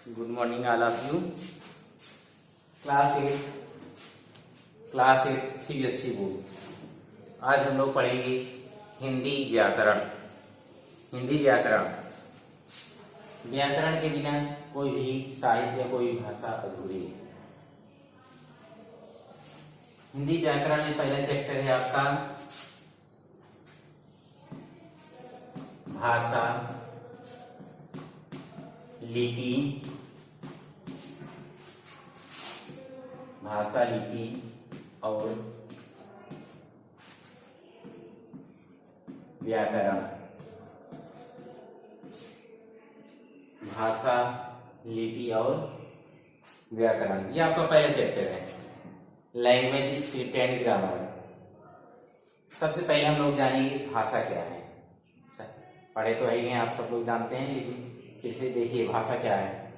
Good morning all of you. Class 8 CBSE board. आज हम लोग पढ़ेंगे हिंदी व्याकरण। हिंदी व्याकरण व्याकरण के बिना कोई भी साहित्य कोई भाषा अधूरी है। हिंदी व्याकरण में पहला चैप्टर है आपका भाषा लिपि। भाषा लिपि और व्याकरण। भाषा लिपि और व्याकरण, ये आपका पहला चैप्टर है। Language script and grammar. सबसे पहले हम लोग जानेंगे भाषा क्या है। पढ़े तो है आप सब लोग जानते हैं, लेकिन फिर से देखिए भाषा क्या है।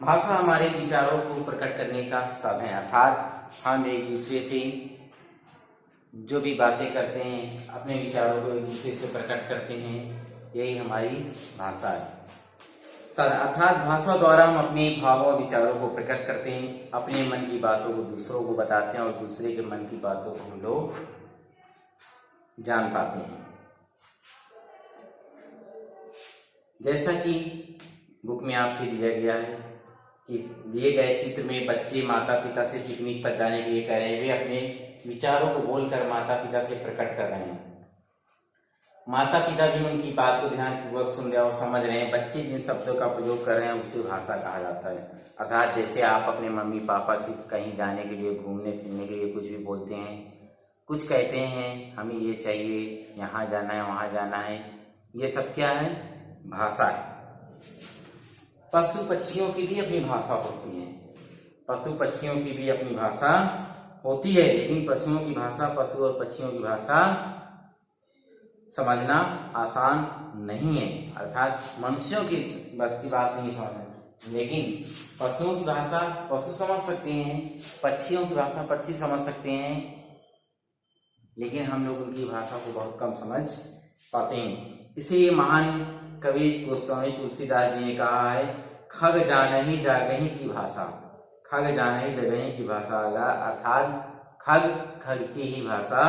भाषा हमारे विचारों को प्रकट करने का साधन है, अर्थात हम एक दूसरे से जो भी बातें करते हैं अपने विचारों को एक दूसरे से प्रकट करते हैं, यही हमारी भाषा है। अर्थात भाषा द्वारा हम अपने भाव और विचारों को प्रकट करते हैं, अपने मन की बातों को दूसरों को बताते हैं और दूसरे के मन की बातों को हम लोग जान पाते हैं। जैसा कि बुक में आपके दिया गया है कि दिए गए चित्र में बच्चे माता पिता से पिकनिक पर जाने के लिए कह रहे हैं। वे अपने विचारों को बोलकर माता पिता से प्रकट कर रहे हैं। माता पिता भी उनकी बात को ध्यानपूर्वक सुन रहे और समझ रहे हैं। बच्चे जिन शब्दों का प्रयोग कर रहे हैं उसे भाषा कहा जाता है। अर्थात जैसे आप अपने मम्मी पापा से कहीं जाने के लिए घूमने फिरने के लिए कुछ भी बोलते हैं, कुछ कहते हैं हमें ये चाहिए, यहाँ जाना है वहाँ जाना है, ये सब क्या है? भाषा है। पशु पक्षियों की भी अपनी भाषा होती है। पशु पक्षियों की भी अपनी भाषा होती है, लेकिन पशुओं की भाषा, पशु और पक्षियों की भाषा समझना आसान नहीं है। अर्थात मनुष्यों की बस की बात नहीं समझना, लेकिन पशुओं की भाषा पशु समझ सकते हैं, पक्षियों की भाषा पक्षी समझ सकते हैं, लेकिन हम लोग उनकी भाषा को बहुत कम समझ पाते हैं। इसीलिए महान कवि गोस्वामी तुलसीदास जी ने कहा है, खग जानहि जागहि की भाषा। खग जानहि जगहि की भाषा, अर्थात खग खग की ही भाषा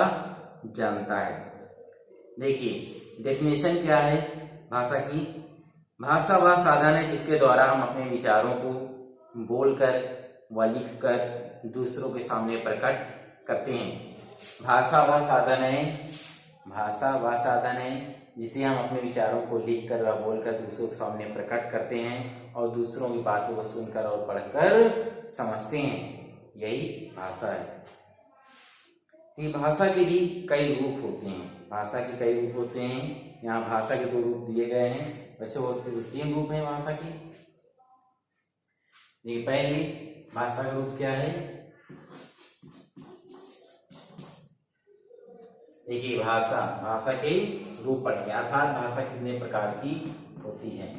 जानता है। देखिए डेफिनेशन क्या है भाषा की। भाषा वह साधन है जिसके द्वारा हम अपने विचारों को बोलकर व लिखकर दूसरों के सामने प्रकट करते हैं। भाषा वह साधन है जिसे हम अपने विचारों को लिखकर व बोलकर दूसरों के सामने प्रकट करते हैं और दूसरों की बातों को सुनकर और पढ़कर समझते हैं, यही भाषा है। ये भाषा के भी कई रूप होते हैं। भाषा के कई रूप होते हैं। यहाँ भाषा के 2 रूप दिए गए हैं। वैसे वो 3 रूप हैं भाषा की। देखिए पहले भाषा का रूप क्या है। देखिए भाषा के रूप पढ़ेंगे, अर्थात भाषा कितने प्रकार की होती है।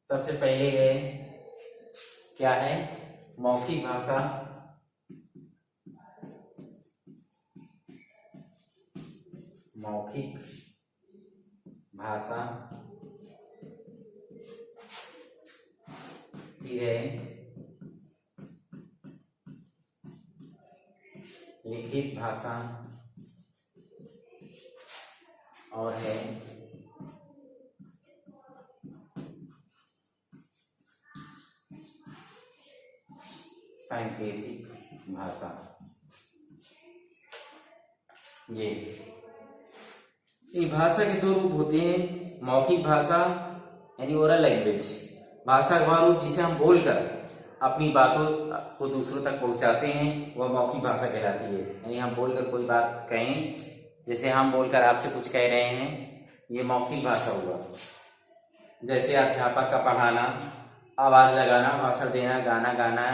सबसे पहले है क्या है? मौखिक भाषा। मौखिक भाषा। फिर है लिखित भाषा और है सांकेतिक भाषा। ये भाषा के 2 रूप होते हैं। मौखिक भाषा यानी ओरल लैंग्वेज। भाषा का वह रूप जिसे हम बोलकर अपनी बातों को दूसरों तक पहुंचाते हैं, वह मौखिक भाषा कहलाती है। यानी हम बोलकर कोई बात कहें, जैसे हम बोलकर आपसे कुछ कह रहे हैं, ये मौखिक भाषा हुआ। जैसे अध्यापक का पढ़ाना, आवाज लगाना, भाषण देना, गाना गाना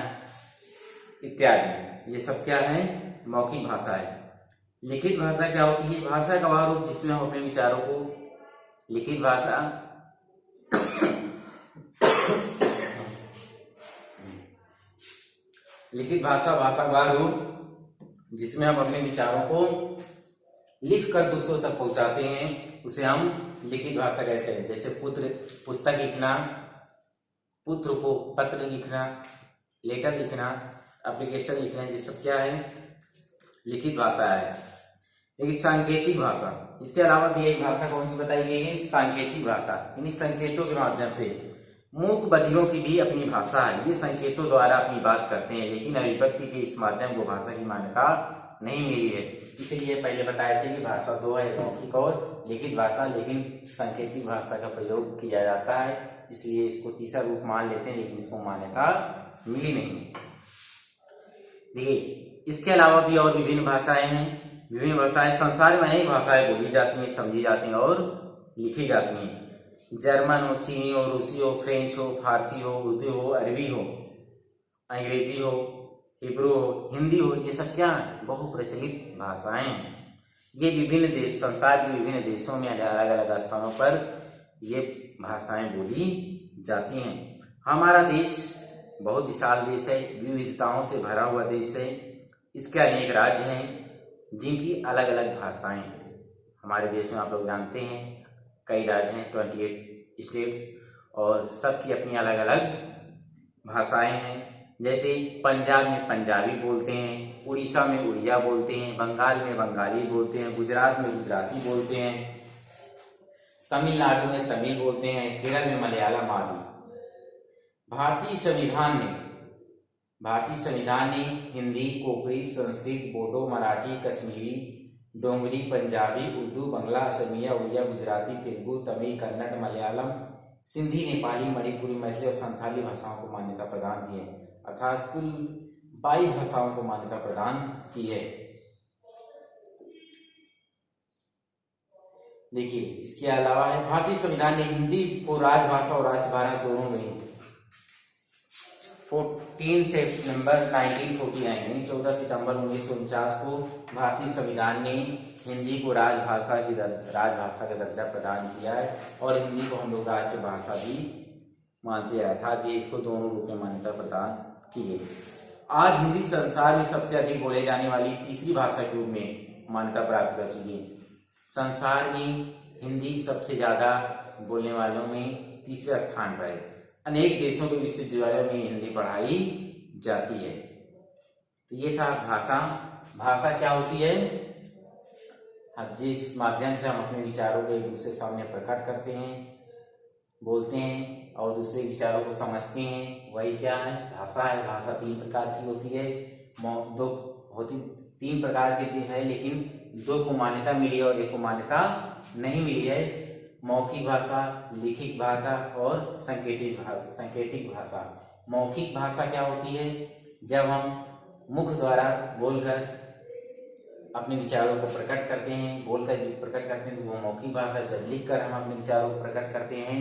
इत्यादि, ये सब क्या है? मौखिक भाषा है। लिखित भाषा क्या होती है? भाषा का वह रूप जिसमें हम अपने विचारों को लिखित भाषा भाषा का रूप जिसमें हम अपने विचारों को लिख कर दूसरों तक पहुंचाते हैं, उसे हम लिखित भाषा कैसे है, जैसे पुस्तक लिखना, पुत्र को पत्र लिखना, लेटर लिखना, एप्लीकेशन लिखना, ये सब क्या है, लिखित भाषा है। लेकिन सांकेतिक भाषा, इसके अलावा भी एक भाषा कौन सी बताई गई है, सांकेतिक भाषा, यानी संकेतों के माध्यम से। मूक बधिरों की भी अपनी भाषा है, ये संकेतों द्वारा अपनी बात करते हैं, लेकिन अभिव्यक्ति के इस माध्यम को भाषा की मान्यता नहीं मिली है। इसलिए पहले बताए थे कि भाषा दो है, मौखिक और लिखित भाषा, लेकिन सांकेतिक भाषा का प्रयोग किया जाता है, इसलिए इसको तीसरा रूप मान लेते हैं, लेकिन इसको मान्यता मिली नहीं। देखिए, इसके अलावा भी और विभिन्न भाषाएं हैं। विभिन्न भाषाएं, संसार में अनेक भाषाएं बोली जाती हैं, समझी जाती हैं और लिखी जाती हैं। जर्मन हो, चीनी हो, रूसी हो, फ्रेंच हो, फारसी हो, उर्दू हो, अरबी हो, अंग्रेजी हो, हिब्रू हो, हिंदी हो, ये सब क्या है, बहुप्रचलित भाषाएं हैं। ये विभिन्न देश, संसार के विभिन्न देशों में अलग अलग स्थानों पर ये भाषाएं बोली जाती हैं। हमारा देश बहुत विशाल देश है, विविधताओं से भरा हुआ देश है। इसके अनेक राज्य हैं जिनकी अलग अलग भाषाएं हैं। हमारे देश में आप लोग जानते हैं कई राज्य हैं, 28 स्टेट्स, और सबकी अपनी अलग अलग भाषाएं हैं। जैसे पंजाब में पंजाबी बोलते हैं, उड़ीसा में उड़िया बोलते हैं, बंगाल में बंगाली बोलते हैं, गुजरात में गुजराती बोलते हैं, तमिलनाडु में तमिल बोलते हैं, केरल में मलयालम आदि। भारतीय संविधान ने हिंदी, कोंकणी, संस्कृत, बोडो, मराठी, कश्मीरी, डोंगरी, पंजाबी, उर्दू, बंगला, असमिया, उड़िया, गुजराती, तेलुगु, तमिल, कन्नड़, मलयालम, सिंधी, नेपाली, मणिपुरी, मैथिली और संथाली भाषाओं को मान्यता प्रदान की है, अर्थात कुल 22 भाषाओं को मान्यता प्रदान की है। देखिए, इसके अलावा है भारतीय संविधान ने हिंदी को राजभाषा और राष्ट्रभाषा दोनों में 14 सितंबर 1949 यानी 14 सितंबर 1949 को भारतीय संविधान ने हिंदी को राजभाषा का दर्जा प्रदान किया है, और हिंदी को हम लोग राष्ट्रभाषा भी मानते हैं, अर्थात ये इसको दोनों रूप में मान्यता प्रदान की है। आज हिंदी संसार में सबसे अधिक बोले जाने वाली तीसरी भाषा के रूप में मान्यता प्राप्त कर चुकी है। संसार में हिंदी सबसे ज्यादा बोलने वालों में तीसरे स्थान पर है। अनेक देशों के विश्वविद्यालयों में हिंदी पढ़ाई जाती है। तो ये था भाषा। भाषा क्या होती है, अब जिस माध्यम से हम अपने विचारों को एक दूसरे के सामने प्रकट करते हैं, बोलते हैं और दूसरे विचारों को समझते हैं, वही क्या है, भाषा है। भाषा 3 प्रकार की होती है, तीन प्रकार की है, लेकिन 2 को मान्यता मिली और 1 को मान्यता नहीं मिली है। मौखिक भाषा, लिखित भाषा और सांकेतिक भाषा। मौखिक भाषा क्या होती है, जब हम मुख द्वारा बोलकर अपने विचारों को प्रकट करते हैं, बोलकर प्रकट करते हैं तो वो मौखिक भाषा। जब लिखकर हम अपने विचारों को प्रकट करते हैं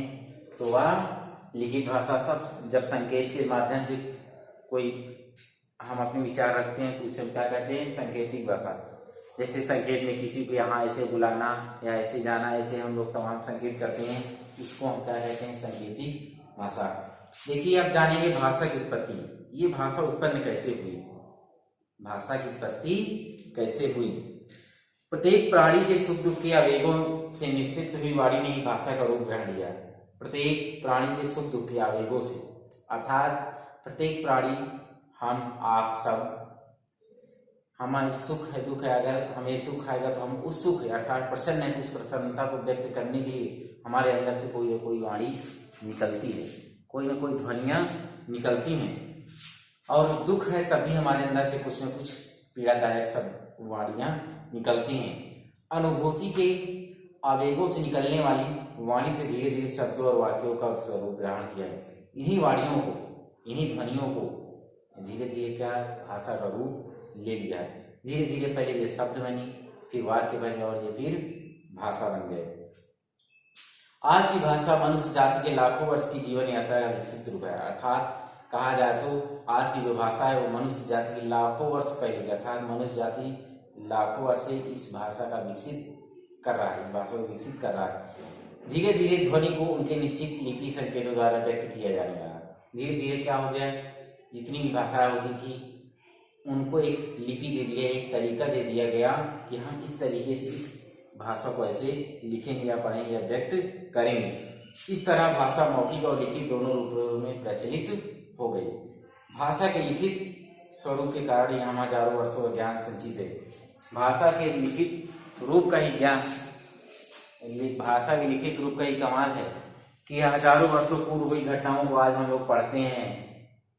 तो वह लिखित भाषा। सब जब संकेत के माध्यम से कोई हम अपने विचार रखते हैं तो उसे क्या कहते हैं, सांकेतिक भाषा। जैसे संकेत में किसी को यहाँ ऐसे बुलाना या ऐसे जाना, ऐसे हम लोग तमाम संकेत करते हैं, इसको हम क्या कहते हैं, सांकेतिक भाषा। देखिए, अब जानेंगे भाषा की उत्पत्ति। ये भाषा उत्पन्न कैसे हुई, भाषा की उत्पत्ति कैसे हुई। प्रत्येक प्राणी के सुख दुख के आवेगों से निश्चित हुई वाणी ने ही भाषा का रूप ग्रहण लिया। प्रत्येक प्राणी के सुख दुख के आवेगों से, अर्थात प्रत्येक प्राणी, हम आप सब, हमारे सुख है दुख है, अगर हमें सुख आएगा तो हम उस सुख है अर्थात प्रसन्न है तो उस प्रसन्नता को व्यक्त करने के लिए हमारे अंदर से कोई ना कोई वाणी निकलती है, कोई ना कोई ध्वनियां निकलती हैं। और दुख है तब भी हमारे अंदर से कुछ न कुछ पीड़ादायक सब वाणियां निकलती हैं। अनुभूति के आवेगों से निकलने वाली वाणी से धीरे धीरे शब्दों और वाक्यों का स्वरूप ग्रहण किया है। इन्हीं वाणियों को, इन्हीं ध्वनियों को धीरे धीरे क्या भाषा का रूप ले लिया है। धीरे धीरे पहले ये शब्द बनी, फिर वाक्य बने और ये फिर भाषा बन गए। आज की भाषा मनुष्य जाति के लाखों वर्ष की जीवन यात्रा का विकसित रूप है। अर्थात कहा जाए तो आज की जो भाषा है वो मनुष्य जाति के लाखों वर्ष पहले, अर्थात मनुष्य जाति लाखों वर्ष से इस भाषा का विकसित कर रहा है, इस भाषा को विकसित कर रहा है। धीरे धीरे ध्वनि को उनके निश्चित लिपि संकेतों द्वारा व्यक्त किया जाने लगा। धीरे धीरे क्या हो गया, जितनी भी भाषाएं होती थी उनको एक लिपि दे दिया, एक तरीका दे दिया गया कि हम इस तरीके से इस भाषा को ऐसे लिखेंगे या पढ़ेंगे या व्यक्त करेंगे। इस तरह भाषा मौखिक और लिखित दोनों रूपों में प्रचलित हो गई। भाषा के लिखित स्वरूप के कारण यहाँ हजारों वर्षों का ज्ञान संचित है। भाषा के लिखित रूप का ही ज्ञान, भाषा के लिखित रूप का ही कमाल है कि हजारों वर्षों पूर्व हुई घटनाओं को आज हम लोग पढ़ते हैं,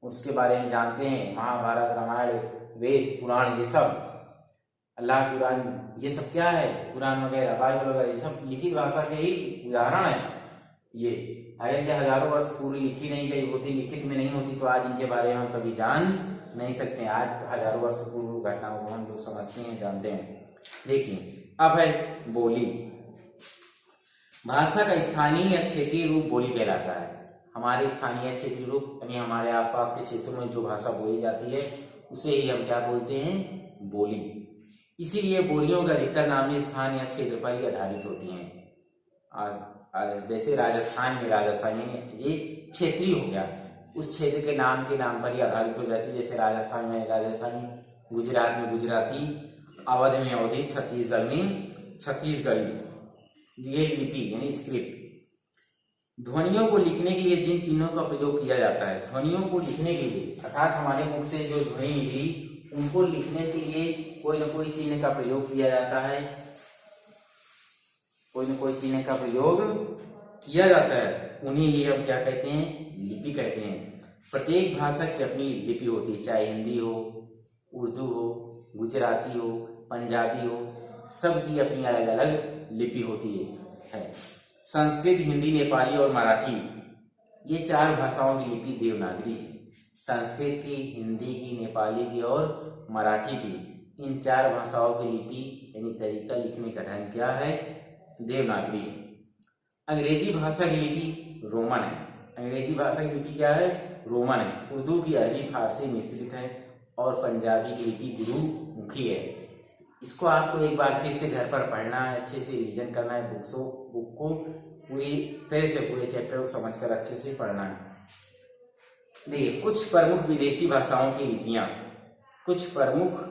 उसके बारे में जानते हैं। महाभारत, रामायण, वेद, पुराण, ये सब अल्लाह कुरान, ये सब क्या है, कुरान वगैरह, बाइबल वगैरह, ये सब लिखित भाषा के ही उदाहरण है। ये अगर ये हजारों वर्ष पूर्व लिखी नहीं गई होती, लिखित में नहीं होती, तो आज इनके बारे में हम कभी जान नहीं सकते। आज हजारों वर्ष पूर्व घटनाओं को हम लोग समझते हैं, जानते हैं। देखिए अब है बोली। भाषा का स्थानीय या क्षेत्रीय रूप बोली कहलाता है। हमारे स्थानीय क्षेत्रीय रूप यानी हमारे आसपास के क्षेत्रों में जो भाषा बोली जाती है उसे ही हम क्या बोलते हैं, बोली। इसीलिए बोलियों का अधिकतर नामी स्थान या क्षेत्र पर ही आधारित होती हैं। जैसे राजस्थान में राजस्थानी, ये क्षेत्रीय हो गया, उस क्षेत्र के नाम पर ही आधारित हो जाती है। जैसे राजस्थान में राजस्थानी, गुजरात में गुजराती, अवध में अवधी, छत्तीसगढ़ में छत्तीसगढ़ी। ये लिपि यानी स्क्रिप्ट। ध्वनियों को लिखने के लिए जिन चिन्हों का प्रयोग किया जाता है, ध्वनियों को लिखने के लिए अर्थात हमारे मुख से जो ध्वनि निकली उनको लिखने के लिए कोई न कोई चिन्ह का प्रयोग किया जाता है, कोई न कोई चिन्ह का प्रयोग किया जाता है। उन्हीं ही हम क्या कहते हैं, लिपि कहते हैं। प्रत्येक भाषा की अपनी लिपि होती है, चाहे हिंदी हो, उर्दू हो, गुजराती हो, पंजाबी हो, सबकी अपनी अलग अलग लिपि होती है। संस्कृत, हिंदी, नेपाली और मराठी, ये 4 भाषाओं की लिपि देवनागरी है। संस्कृत की, हिंदी की, नेपाली की और मराठी की, इन 4 भाषाओं की लिपि यानी तरीका लिखने का ढंग क्या है, देवनागरी है। अंग्रेजी भाषा की लिपि रोमन है। अंग्रेजी भाषा की लिपि क्या है, रोमन है। उर्दू की अरबी फारसी मिश्रित है और पंजाबी की लिपि गुरुमुखी है। इसको आपको एक बार फिर से घर पर पढ़ना है, अच्छे से रिवीजन करना है, बुक को पूरी तरह से पूरे चैप्टर को समझकर अच्छे से पढ़ना है। देखिए कुछ प्रमुख विदेशी भाषाओं की लिपियां, कुछ प्रमुख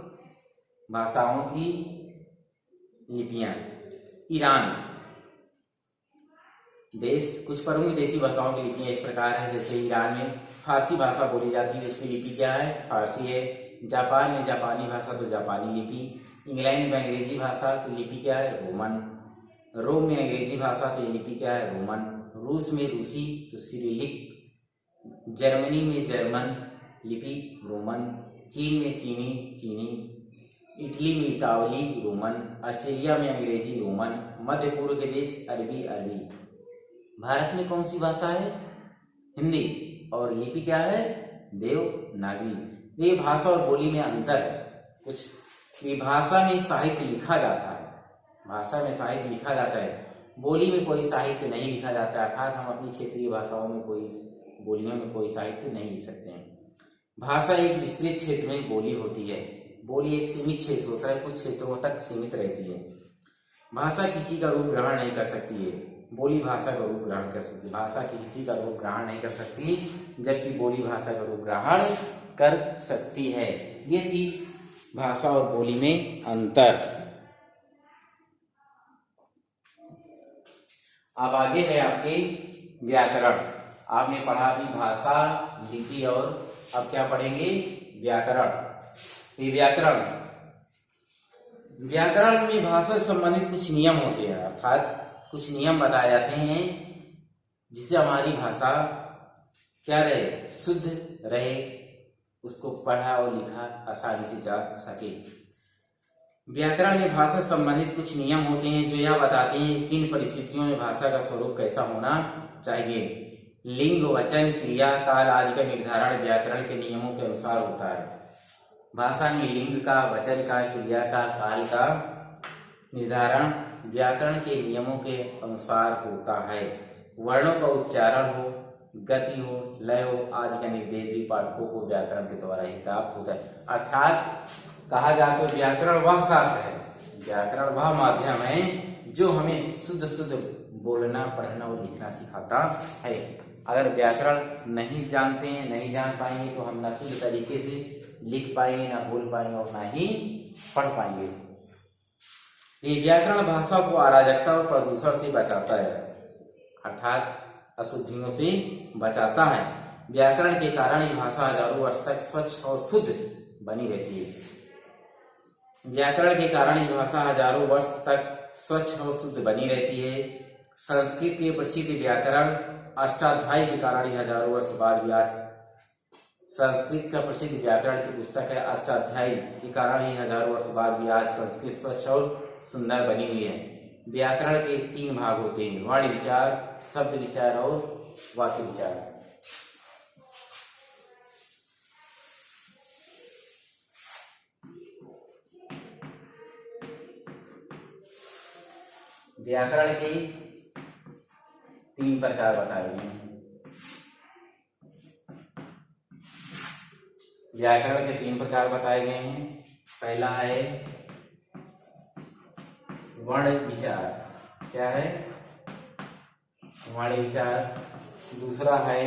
भाषाओं की लिपियां। ईरान देश, कुछ प्रमुख विदेशी भाषाओं की लिपियां इस प्रकार है। जैसे ईरान में फारसी भाषा बोली जाती है, उसकी लिपि क्या है, फारसी है। जापान में जापानी भाषा तो जापानी लिपि। इंग्लैंड में अंग्रेजी भाषा तो लिपि क्या है, रोमन। रोम में अंग्रेजी भाषा तो लिपि क्या है, रोमन। रूस में रूसी तो सिरिलिक। जर्मनी में जर्मन, लिपि रोमन। चीन में चीनी। इटली में इतावली, रोमन। ऑस्ट्रेलिया में अंग्रेजी, रोमन। मध्य पूर्व के देश अरबी। भारत में कौन सी भाषा है, हिंदी, और लिपि क्या है, देवनागरी। ये भाषा और बोली में अंतर है। कुछ भाषा में साहित्य लिखा जाता है, भाषा में साहित्य लिखा जाता है, बोली में कोई साहित्य नहीं लिखा जाता है। अर्थात हम अपनी क्षेत्रीय भाषाओं में कोई, बोलियों में कोई साहित्य नहीं लिख सकते हैं। भाषा एक विस्तृत क्षेत्र में बोली होती है। बोली एक सीमित क्षेत्र होता है, कुछ क्षेत्रों तक सीमित रहती है। भाषा किसी का रूप ग्रहण नहीं कर सकती है, बोली भाषा का रूप ग्रहण कर सकती है। भाषा किसी का रूप ग्रहण नहीं कर सकती, जबकि बोली भाषा का रूप ग्रहण कर सकती है। ये थी भाषा और बोली में अंतर। अब आगे है आपके व्याकरण। आपने पढ़ा थी भाषा, लिपि, और अब क्या पढ़ेंगे, व्याकरण। ये व्याकरण में भाषा से संबंधित कुछ नियम होते हैं, अर्थात कुछ नियम बताए जाते हैं जिससे हमारी भाषा क्या रहे, शुद्ध रहे, उसको पढ़ा और लिखा आसानी से जा सके। व्याकरण में भाषा से संबंधित कुछ नियम होते हैं जो यह बताते हैं किन परिस्थितियों में भाषा का स्वरूप कैसा होना चाहिए। लिंग, वचन, क्रिया, काल आदि का निर्धारण व्याकरण के नियमों के अनुसार होता है। भाषा में लिंग का, वचन का, क्रिया का, काल का निर्धारण व्याकरण के नियमों के अनुसार होता है। वर्णों का उच्चारण हो, गति हो, लय हो आदि का निर्देश भी पाठकों को व्याकरण के द्वारा ही प्राप्त होता है। अर्थात कहा जाए तो व्याकरण वह शास्त्र है, व्याकरण वह माध्यम है जो हमें शुद्ध बोलना, पढ़ना और लिखना सिखाता है। अगर व्याकरण नहीं जानते हैं, नहीं जान पाएंगे तो हम ना शुद्ध तरीके से लिख पाएंगे, ना बोल पाएंगे और ना ही पढ़ पाएंगे। ये व्याकरण भाषा को अराजकता और प्रदूषण से बचाता है, अर्थात अशुद्धियों से बचाता है। व्याकरण के कारण ये भाषा हजारों वर्ष तक स्वच्छ और शुद्ध बनी रहती है। व्याकरण के कारण ये भाषा हजारों वर्ष तक स्वच्छ और शुद्ध बनी रहती है। संस्कृत के प्रसिद्ध व्याकरण अष्टाध्यायी के कारण ये हजारों वर्ष बाद व्यास संस्कृत का प्रसिद्ध व्याकरण की पुस्तक है अष्टाध्यायी के कारण ही हजारों वर्ष बाद भी आज संस्कृत स्वच्छ और सुंदर बनी हुई है। व्याकरण के 3 भाग होते हैं, वर्ण विचार, शब्द विचार और वाक्य विचार। व्याकरण के 3 प्रकार बताए गए हैं। व्याकरण के 3 प्रकार बताए गए हैं। पहला है वर्ण विचार, क्या है? वर्ण विचार। दूसरा है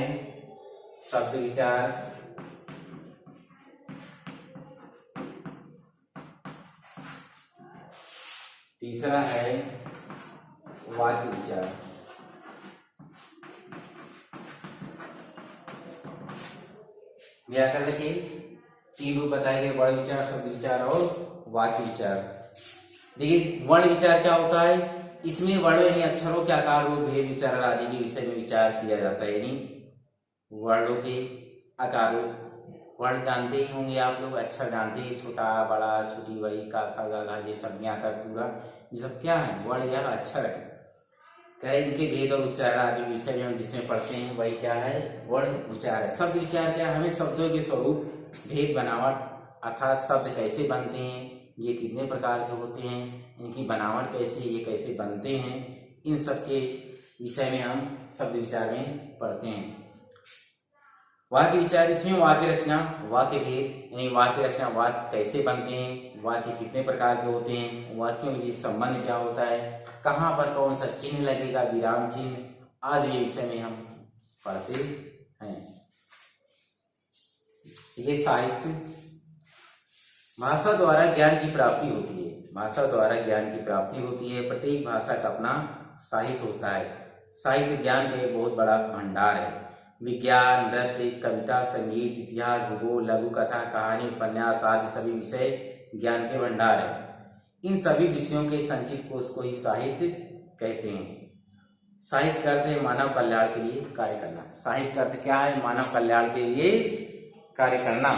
शब्द विचार। तीसरा है वाक्य विचार। व्याकरण के 3 रूप बताए गए, वर्ण विचार, शब्द विचार और वाक्य विचार। देखिए वर्ण विचार क्या होता है, इसमें वर्णों यानी अक्षरों के आकार, रूप, भेद, विचार आदि के विषय में विचार किया जाता है। यानी वर्णों के आकार, वर्ण जानते ही होंगे आप लोग, अक्षर जानते हैं, छोटा बड़ा, छोटी बड़ी, का खा गा घा, ये सब यहाँ तक पूरा, ये सब क्या है? वर्ण या अक्षर है। कहे इनके भेद और उच्चारण आदि विषय में हम जिसमें पढ़ते हैं वही क्या है? वर्ण विचार है। शब्द विचार क्या है? हमें शब्दों के स्वरूप, भेद, बनावट, अर्थात शब्द कैसे बनते हैं, ये कितने प्रकार के होते हैं, इनकी बनावट कैसी है, ये कैसे बनते हैं, इन सब के विषय में हम शब्द विचार में पढ़ते हैं। वाक्य विचार, इसमें वाक्य रचना, वाक्य भेद, यानी वाक्य रचना, वाक्य कैसे बनते हैं, वाक्य कितने प्रकार के होते हैं, वाक्यों के बीच संबंध क्या होता है, कहाँ पर कौन सा चिन्ह लगेगा, विराम चिन्ह आदि विषय में हम पढ़ते हैं। ये साहित्य, भाषा द्वारा ज्ञान की प्राप्ति होती है। भाषा द्वारा ज्ञान की प्राप्ति होती है। प्रत्येक भाषा का अपना साहित्य होता है। साहित्य ज्ञान का एक बहुत बड़ा भंडार है। विज्ञान, नृत्य, कविता, संगीत, इतिहास, भूगोल, लघु कथा, कहानी, उपन्यास आदि सभी विषय ज्ञान के भंडार है। इन सभी विषयों के संचित कोश को ही साहित्य कहते हैं। साहित्य का अर्थ है मानव कल्याण के लिए कार्य करना। साहित्य का अर्थ क्या है? मानव कल्याण के लिए कार्य करना।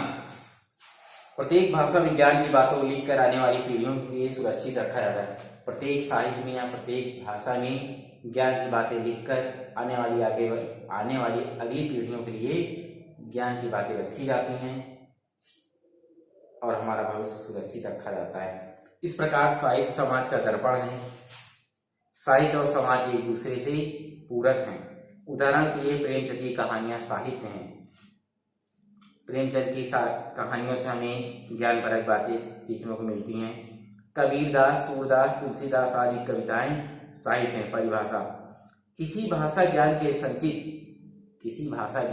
प्रत्येक भाषा विज्ञान की बातों को लिख कर आने वाली पीढ़ियों के लिए सुरक्षित रखा जाता है। प्रत्येक साहित्य में या प्रत्येक भाषा में ज्ञान की बातें लिखकर आने वाली अगली पीढ़ियों के लिए ज्ञान की बातें रखी जाती हैं और हमारा भविष्य सुरक्षित रखा जाता है। इस प्रकार साहित्य समाज का दर्पण है। साहित्य और समाज एक दूसरे से पूरक हैं। उदाहरण के लिए प्रेमचंद की कहानियां साहित्य हैं। प्रेमचंद की कहानियों से हमें ज्ञानपरक बातें सीखने को मिलती हैं। कबीरदास, सूरदास, तुलसीदास आदि कविताएं साहित्य हैं। परिभाषा, किसी भाषा ज्ञान के संचित, किसी भाषा के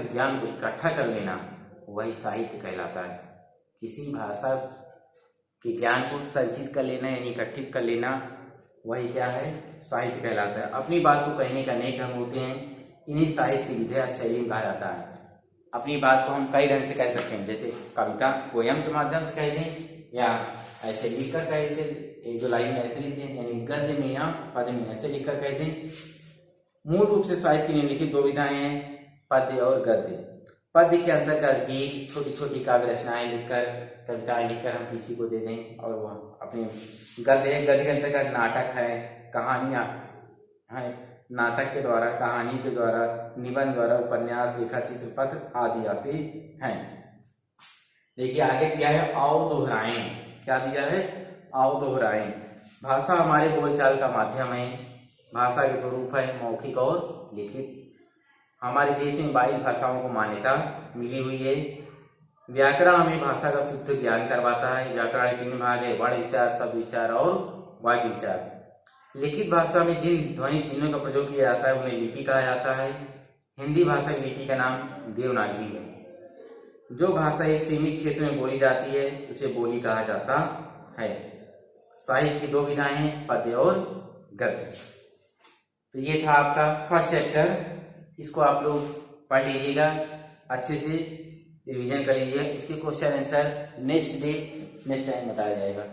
ज्ञान को इकट्ठा कर लेना वही साहित्य कहलाता है। किसी भाषा के ज्ञान को संचित कर लेना यानी इकट्ठित कर लेना वही क्या है? साहित्य कहलाता है। अपनी बात को कहने का अनेक ढंग होते हैं। इन्हीं साहित्य की विधा शैली में कहा जाता है। अपनी बात को हम कई ढंग से कह सकते हैं, जैसे कविता, पोयम के माध्यम से कह दें या ऐसे लिखकर कह दें, 1-2 लाइन में ऐसे लिख दें, यानी गद्य में या पद्य में ऐसे लिखकर कह दें। मूल रूप से साहित्य की निम्नलिखित 2 विधाएं हैं, पद्य और गद्य। पद्य के अंतर्गत गीत, छोटी छोटी काव्य रचनाएं लिखकर, कविताएं लिखकर हम किसी को दे दें और वह अपने गद्य है। गद्य के अंतर्गत नाटक है, कहानियां हैं, नाटक के द्वारा, कहानी के द्वारा, निबंध द्वारा, उपन्यास, रेखा चित्र, पत्र आदि आते हैं। देखिए आगे दिया है आओ दोहराएं। क्या दिया है? आओ दोहराएं। भाषा हमारे बोलचाल का माध्यम है। भाषा के 2 रूप है, मौखिक और लिखित। हमारे देश में 22 भाषाओं को मान्यता मिली हुई है। व्याकरण हमें भाषा का शुद्ध ज्ञान करवाता है। व्याकरण के 3 भाग है, वर्ण विचार, शब्द विचार और वाक्य विचार। लिखित भाषा में जिन ध्वनि चिन्हों का प्रयोग किया जाता है उन्हें लिपि कहा जाता है। हिंदी भाषा की लिपि का नाम देवनागरी है। जो भाषा एक सीमित क्षेत्र में बोली जाती है उसे बोली कहा जाता है। साहित्य की 2 विधाएं हैं, पद्य और गद्य। तो ये था आपका फर्स्ट चैप्टर। इसको आप लोग पढ़ लीजिएगा, अच्छे से रिवीजन कर लीजिएगा। इसके क्वेश्चन आंसर नेक्स्ट टाइम बताया जाएगा।